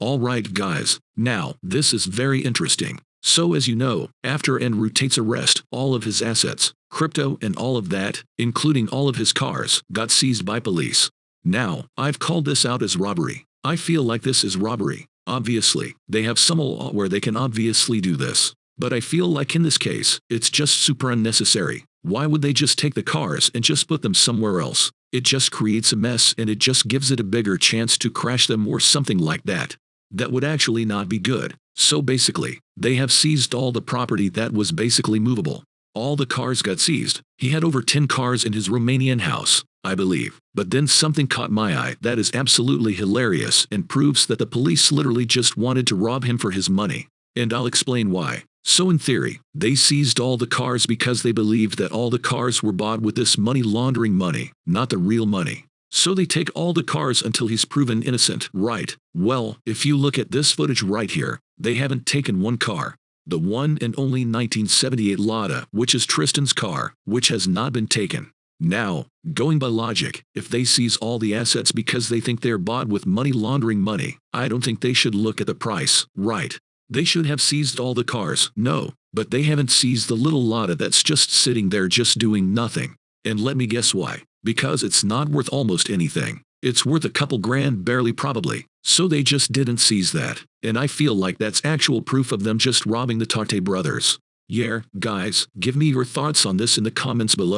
Alright guys, now, this is very interesting. So as you know, after Andrew Tate's arrest, all of his assets, crypto and all of that, including all of his cars, got seized by police. Now, I've called this out as robbery. I feel like this is robbery. Obviously, they have some law where they can obviously do this. But I feel like in this case, it's just super unnecessary. Why would they just take the cars and just put them somewhere else? It just creates a mess and it just gives it a bigger chance to crash them or something like that. That would actually not be good. So basically, they have seized all the property that was basically movable. All the cars got seized. He had over 10 cars in his Romanian house, I believe. But then something caught my eye that is absolutely hilarious and proves that the police literally just wanted to rob him for his money. And I'll explain why. So in theory, they seized all the cars because they believed that all the cars were bought with this money laundering money, not the real money. So they take all the cars until he's proven innocent, right? Well, if you look at this footage right here, they haven't taken one car. The one and only 1978 Lada, which is Tristan's car, which has not been taken. Now, going by logic, if they seize all the assets because they think they're bought with money laundering money, I don't think they should look at the price, right? They should have seized all the cars, no, but they haven't seized the little Lada that's just sitting there just doing nothing. And let me guess why. Because it's not worth almost anything. It's worth a couple grand barely probably. So they just didn't seize that. And I feel like that's actual proof of them just robbing the Tate brothers. Yeah, guys, give me your thoughts on this in the comments below.